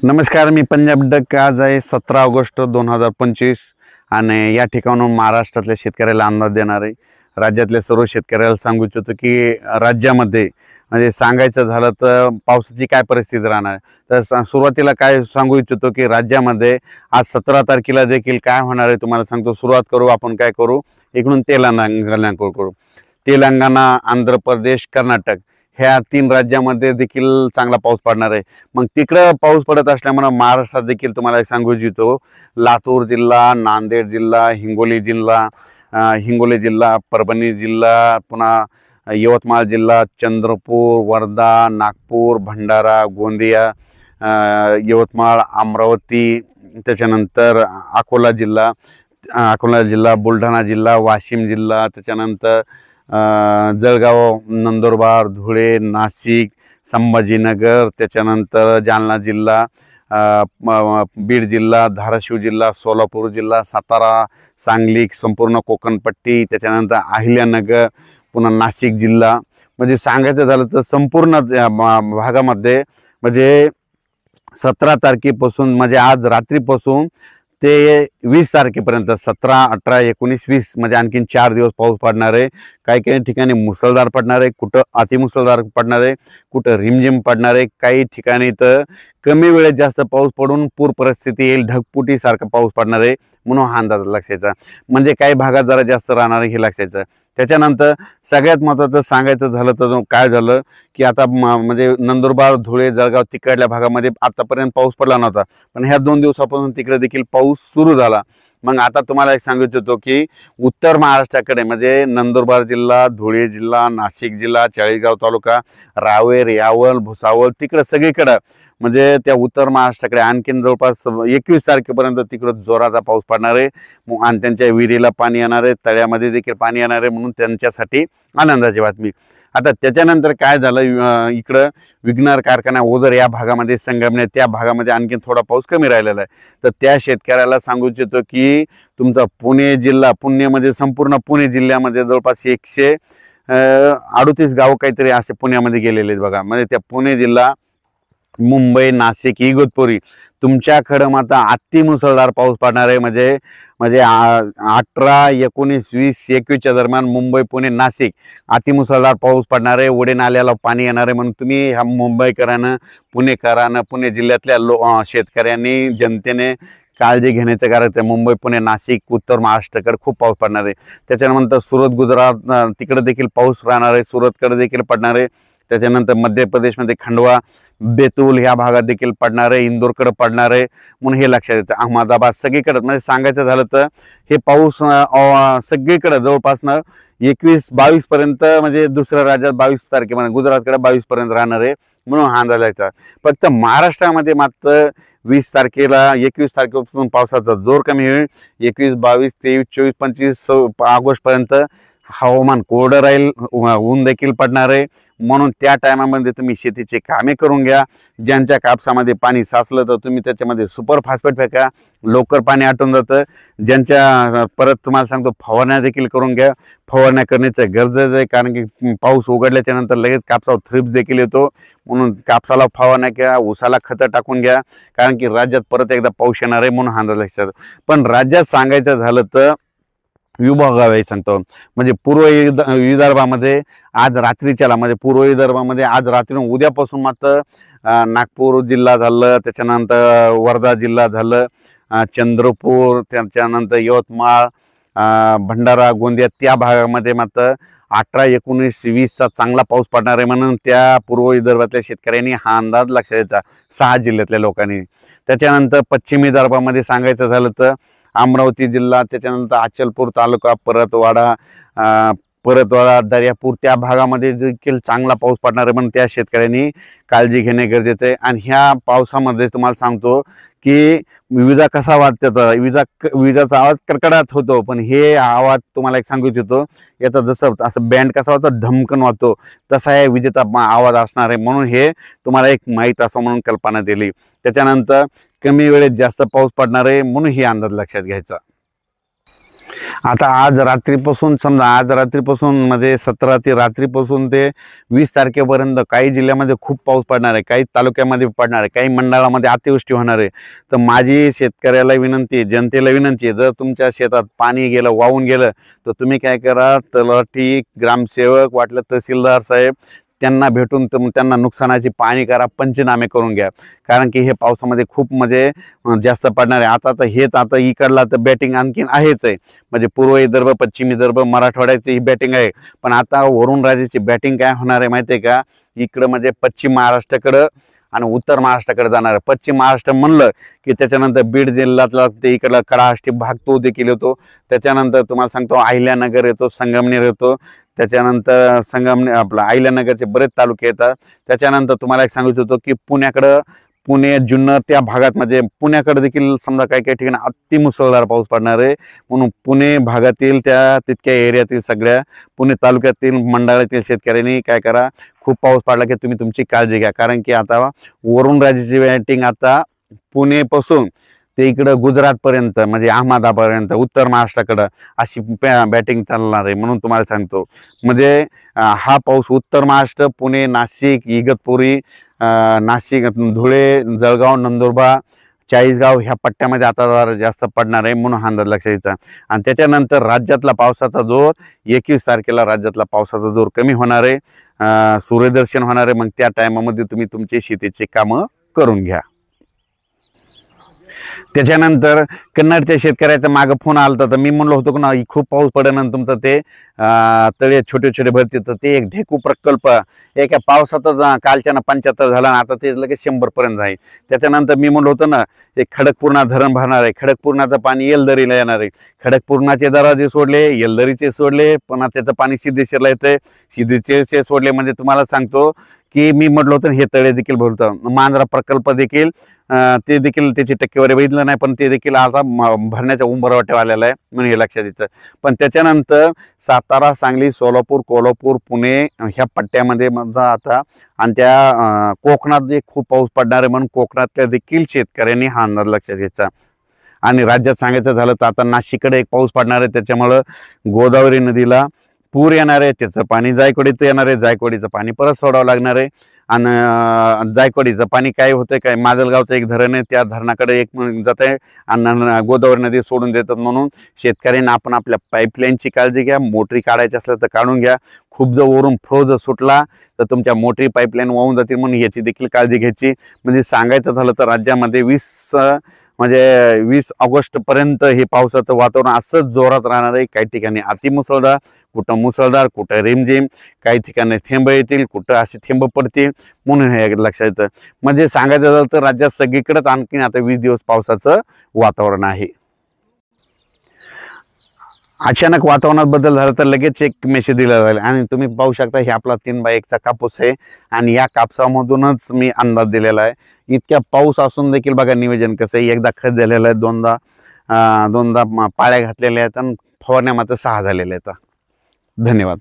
नमस्कार, मी पंजाब डक. आज आहे 17 ऑगस्ट 2025 आणि या ठिकाणून महाराष्ट्रातल्या शेतकऱ्याला अंदाज देणार आहे. राज्यातल्या सर्व शेतकऱ्याला सांगू इच्छितो की राज्यामध्ये म्हणजे सांगायचं झालं तर पावसाची काय परिस्थिती राहणार. तर सुरुवातीला काय सांगू इच्छितो की राज्यामध्ये आज 17 तारखेला देखील काय होणार आहे तुम्हाला सांगतो. सुरुवात करू आपण, काय करू, इकडून तेलंगणा करू. तेलंगणा, आंध्र प्रदेश, कर्नाटक ह्या 3 राज्यामध्ये देखील चांगला पाऊस पडणार आहे. मग तिकडं पाऊस पडत असल्यामुळे महाराष्ट्रात देखील तुम्हाला सांगू इच्छितो, लातूर जिल्हा, नांदेड जिल्हा, हिंगोली जिल्हा, परभणी जिल्हा, पुन्हा यवतमाळ जिल्हा, चंद्रपूर, वर्धा, नागपूर, भंडारा, गोंदिया, यवतमाळ, अमरावती, त्याच्यानंतर अकोला जिल्हा, बुलढाणा जिल्हा, वाशिम जिल्हा, त्याच्यानंतर जळगाव, नंदुरबार, धुळे, नाशिक, संभाजीनगर, त्याच्यानंतर जालना जिल्हा, बीड जिल्हा, धाराशिव जिल्हा, सोलापूर जिल्हा, सातारा, सांगली, संपूर्ण कोकणपट्टी, त्याच्यानंतर अहिल्यानगर, पुन्हा नाशिक जिल्हा. म्हणजे सांगायचं झालं तर संपूर्ण भागामध्ये म्हणजे 17 तारखेपासून म्हणजे आज रात्रीपासून ते 20 तारखेपर्यंत 17, 18, 19, 20 म्हणजे आणखीन 4 दिवस पाऊस पडणार आहे. काही काही ठिकाणी मुसळधार पडणार आहे, कुठं अतिमुसळधार पडणार आहे, कुठं रिमझिम पडणार आहे. काही ठिकाणी तर कमी वेळेत जास्त पाऊस पडून पूर परिस्थिती येईल, ढगफुटीसारखा पाऊस पडणार आहे म्हणून हा अंदाज लक्षायचा. म्हणजे काही भागात जरा जास्त राहणार आहे हे लक्षायचं. त्याच्यानंतर सगळ्यात महत्त्वाचं सांगायचं झालं तर काय झालं की आता म्हणजे नंदुरबार, धुळे, जळगाव तिकडल्या भागामध्ये आतापर्यंत पाऊस पडला नव्हता, पण ह्या 2 दिवसापासून तिकडे देखील पाऊस सुरू झाला. मग आता तुम्हाला एक सांगू इच्छितो की उत्तर महाराष्ट्राकडे म्हणजे नंदुरबार जिल्हा, धुळे जिल्हा, नाशिक जिल्हा, चाळीसगाव तालुका, रावेर, यावल, भुसावळ तिकडं सगळीकडं म्हणजे त्या उत्तर महाराष्ट्राकडे आणखीन जवळपास 21 तारखेपर्यंत तिकडं जोराचा पाऊस पडणार आहे आणि त्यांच्या विहिरीला पाणी येणार आहे, तळ्यामध्ये देखील पाणी येणार आहे, म्हणून त्यांच्यासाठी आनंदाची बातमी. आता त्याच्यानंतर काय झालं, इकडं विघ्नर कारखाना ओझर या भागामध्ये, संगमनेर त्या भागामध्ये आणखीन थोडा पाऊस कमी राहिलेला आहे. तर त्या शेतकऱ्याला सांगू इच्छितो की तुमचा पुणे जिल्हा, पुणे म्हणजे संपूर्ण पुणे जिल्ह्यामध्ये जवळपास 138 गाव काहीतरी असे पुण्यामध्ये गेलेले आहेत बघा. म्हणजे त्या पुणे जिल्हा, मुंबई, नाशिक, इगतपुरी तुमच्याकडं मात्र अतिमुसळधार पाऊस पडणार आहे. म्हणजे म्हणजे 18, 19, 20, 21च्या दरम्यान मुंबई, पुणे, नाशिक अतिमुसळधार पाऊस पडणार आहे. ओढे नाल्याला पाणी येणार आहे. म्हणून तुम्ही ह्या मुंबईकरांना, पुणेकरांना, पुणे जिल्ह्यातल्या शेतकऱ्यांनी, जनतेने काळजी घेण्याचं कारण आहे. मुंबई, पुणे, नाशिक, उत्तर महाराष्ट्राकडे खूप पाऊस पडणार आहे. त्याच्यानंतर सुरत, गुजरात तिकडे देखील पाऊस राहणार आहे, सुरतकडे देखील पडणार आहे. त्याच्यानंतर मध्य प्रदेशमध्ये खंडवा, बेतूल ह्या भागात देखील पडणार आहे, इंदोरकडे पडणार आहे म्हणून हे लक्षात येतं. अहमदाबाद सगळीकडे म्हणजे सांगायचं झालं तर हे पाऊस सगळीकडे जवळपासनं 21-22 पर्यंत म्हणजे दुसऱ्या राज्यात 22 तारखेपर्यंत, गुजरातकडे 22 पर्यंत राहणार आहे म्हणून हा अंदाज यायचा. फक्त महाराष्ट्रामध्ये मात्र 20 तारखेला, 21 तारखेपासून पावसाचा जोर कमी होईल. 21, 22, 23, 24, 25 ऑगस्ट पर्यंत हवामान कोरडं राहील, ऊन देखील पडणार आहे. म्हणून त्या टायमामध्ये तुम्ही शेतीची कामे करून घ्या. ज्यांच्या कापसामध्ये पाणी साचलं तर तुम्ही त्याच्यामध्ये सुपर फॉस्फेट फेका, लवकर पाणी आटून जातं. ज्यांच्या परत तुम्हाला सांगतो फवारण्या देखील करून घ्या. फवारण्या करण्याचं गरजेचं आहे, कारण की पाऊस उघडल्याच्या नंतर लगेच कापसावर थ्रिप्स देखील येतो. म्हणून कापसाला फवारण्या घ्या, ऊसाला खतं टाकून घ्या, कारण की राज्यात परत एकदा पाऊस येणार आहे म्हणून हा अंदाज लक्षात. पण राज्यात सांगायचं झालं तर विभागावे सांगतो म्हणजे पूर्व विदर्भामध्ये आज रात्रीच्याला म्हणजे पूर्व विदर्भामध्ये आज रात्री उद्यापासून मात्र नागपूर जिल्हा झालं, त्याच्यानंतर वर्धा जिल्हा झालं, चंद्रपूर, त्याच्यानंतर यवतमाळ, भंडारा, गोंदिया त्या भागामध्ये मात्र 18, 19, 20चा चांगला पाऊस पडणार आहे म्हणून त्या पूर्व विदर्भातल्या शेतकऱ्यांनी हा अंदाज लक्षात घ्यायचा, 6 जिल्ह्यातल्या लोकांनी. त्याच्यानंतर पश्चिम विदर्भामध्ये सांगायचं झालं तर अमरावती जिल्हा, त्याच्यानंतर अचलपूर तालुका, परतवाडा, दर्यापूर त्या भागामध्ये देखील चांगला पाऊस पडणार आहे म्हणून त्या शेतकऱ्यांनी काळजी घेणे गरजेचं आहे. आणि ह्या पावसामध्ये तुम्हाला सांगतो की विजा कसा वाजतात, विजाचा आवाज कडकडाट होतो, पण हे आवाज तुम्हाला एक सांगू इच्छितो, याचा जसं असं बँड कसा वाजतो, ढमकन वाजतो, तसा हे विजेचा आवाज असणार आहे म्हणून हे तुम्हाला एक माहीत असं म्हणून कल्पना दिली. त्याच्यानंतर कमी वेळेत जास्त पाऊस पडणार आहे म्हणून ही अंदाज लक्षात घ्यायचा. आता आज रात्रीपासून समजा आज रात्रीपासून म्हणजे 17 ते रात्रीपासून ते 20 तारखेपर्यंत काही जिल्ह्यामध्ये खूप पाऊस पडणार आहे, काही तालुक्यामध्ये पडणार आहे, काही मंडळामध्ये अतिवृष्टी होणार आहे. तर माझी शेतकऱ्याला विनंती आहे, जनतेला विनंती आहे, जर तुमच्या शेतात पाणी गेलं, वाहून गेलं, तर तुम्ही काय करा, तलाठी, ग्रामसेवक, वाटलं तहसीलदार साहेब त्यांना भेटून त्यांना नुकसानाची पाहणी करा, पंचनामे करून घ्या. कारण की हे पावसामध्ये खूप म्हणजे जास्त पडणार आहे. आता तर हेच आता इकडला तर बॅटिंग आणखीन आहेच आहे, म्हणजे पूर्व विदर्भ, पश्चिम विदर्भ, मराठवाड्याची ही बॅटिंग आहे. पण आता वरुण राजाची बॅटिंग काय होणार आहे माहिती आहे का? इकडं म्हणजे पश्चिम महाराष्ट्राकडं आणि उत्तर महाराष्ट्राकडे जाणार आहे. पश्चिम महाराष्ट्र म्हणलं की त्याच्यानंतर बीड जिल्ह्यातला ते इकडला कडाष्टी भाग तो देखील येतो. त्याच्यानंतर तुम्हाला सांगतो अहिल्यानगर येतो, संगमनेर येतो. त्याच्यानंतर संगमनेर आपला अहिल्यानगरचे बरेच तालुके येतात. त्याच्यानंतर तुम्हाला एक सांगू इच्छितो की पुण्याकडं, पुणे, जुन्नर त्या भागात म्हणजे पुण्याकडे देखील समजा काही काही ठिकाणी अतिमुसळधार पाऊस पडणार आहे. म्हणून पुणे भागातील त्या तितक्या एरियातील सगळ्या पुणे तालुक्यातील मंडळातील शेतकऱ्यांनी काय करा, खूप पाऊस पडला की तुम्ही तुमची काळजी घ्या. कारण की आता वरुण राजाची बॅटिंग आता पुणेपासून ते इकडं गुजरातपर्यंत म्हणजे अहमदाबादपर्यंत उत्तर महाराष्ट्राकडं अशी बॅटिंग चालणार आहे. म्हणून तुम्हाला सांगतो म्हणजे हा पाऊस उत्तर महाराष्ट्र, पुणे, नाशिक, इगतपुरी, नाशिक, धुळे, जळगाव, नंदुरबार, चाळीसगाव ह्या पट्ट्यामध्ये आता जरा जास्त पडणार आहे. म्हणून हा अंदाज लक्षात घ्यायचा. आणि त्याच्यानंतर राज्यातला पावसाचा जोर 21 तारखेला राज्यातला पावसाचा जोर कमी होणार आहे. सूर्यदर्शन होणार आहे. मग त्या टायमामध्ये तुम्ही तुमची शेतीची कामं करून घ्या. त्याच्यानंतर कन्नडच्या शेतकऱ्याचा मागं फोन आला तर मी म्हणलो होतो ना खूप पाऊस पडेल तुमचं ते तळे छोटे छोटे भरते, तर ते एक ढेकू प्रकल्प एका पावसातच कालच्यानं 75 झाला, आता ते लगेच 100 पर्यंत आहे. त्याच्यानंतर मी म्हणलो होतो ना एक खडकपूर्णा धरण भरणार आहे, खडकपूर्णाचं पाणी येलदरीला येणार आहे. खडकपूर्णाचे दरवाजे सोडले, येलदरीचे सोडले, पुन्हा त्याचं पाणी सिद्धेश्वरला येतंय, सिद्धेश्वरचे सोडले. म्हणजे तुम्हाला सांगतो की मी म्हटलं होतं हे तळे देखील भरतं. मांजरा प्रकल्प देखील ते देखील त्याची टक्केवारी बघितलं नाही, पण ते देखील आता भरण्याच्या उंबरवाट्यावर आलेलं आहे. म्हणून हे लक्षात येतं. पण त्याच्यानंतर सातारा, सांगली, सोलापूर, कोल्हापूर, पुणे ह्या पट्ट्यामध्ये माझा आता आणि त्या कोकणात जे खूप पाऊस पडणार आहे. म्हणून कोकणातल्या देखील शेतकऱ्यांनी हा अंदाज लक्षात घ्यायचा. आणि राज्यात सांगायचं झालं तर आता नाशिककडे एक पाऊस पडणार आहे, त्याच्यामुळं गोदावरी नदीला पूर येणार आहे. त्याचं पाणी जायकवाडीचं येणार आहे, जायकवाडीचं पाणी परत सोडावं लागणार आहे. आणि जायकवाडीचं पाणी काय होतंय काय, माजलगावचं एक धरण आहे, त्या धरणाकडे एक जात आहे आणि गोदावरी नदी सोडून देतात. म्हणून शेतकऱ्यांना आपण आपल्या पाईपलाईनची काळजी घ्या. मोटरी काढायची असलं तर काढून घ्या. खूप जर वरून फ्लो जर सुटला तर तुमच्या मोटरी पाईपलाईन वाहून जातील, म्हणून याची देखील काळजी घ्यायची. म्हणजे सांगायचं झालं तर राज्यामध्ये 20 ऑगस्टपर्यंत हे पावसाचं वातावरण असंच जोरात राहणार आहे. काही ठिकाणी अतिमुसळधार, कुठं मुसळधार, कुठं रिमझिम, काही ठिकाणी थेंब येतील, कुठं असे थेंब पडतील. म्हणून हे लक्षात येतं. म्हणजे सांगायचं झालं तर राज्यात सगळीकडेच आणखीन आता 20 दिवस पावसाचं वातावरण आहे. अचानक वातावरणात बदल झाला तर लगेच एक मेसेज दिला जाईल. आणि तुम्ही पाहू शकता हे आपला 3x1 कापूस आहे आणि या कापसामधूनच मी अंदाज दिलेला आहे. इतक्या पाऊस असून देखील बघा नियोजन कसं आहे. एकदा खत झालेलं आहे, दोनदा पाळ्या घातलेल्या आहेत आणि फवारण्या मात्र 6 झालेल्या आहेत. धन्यवाद.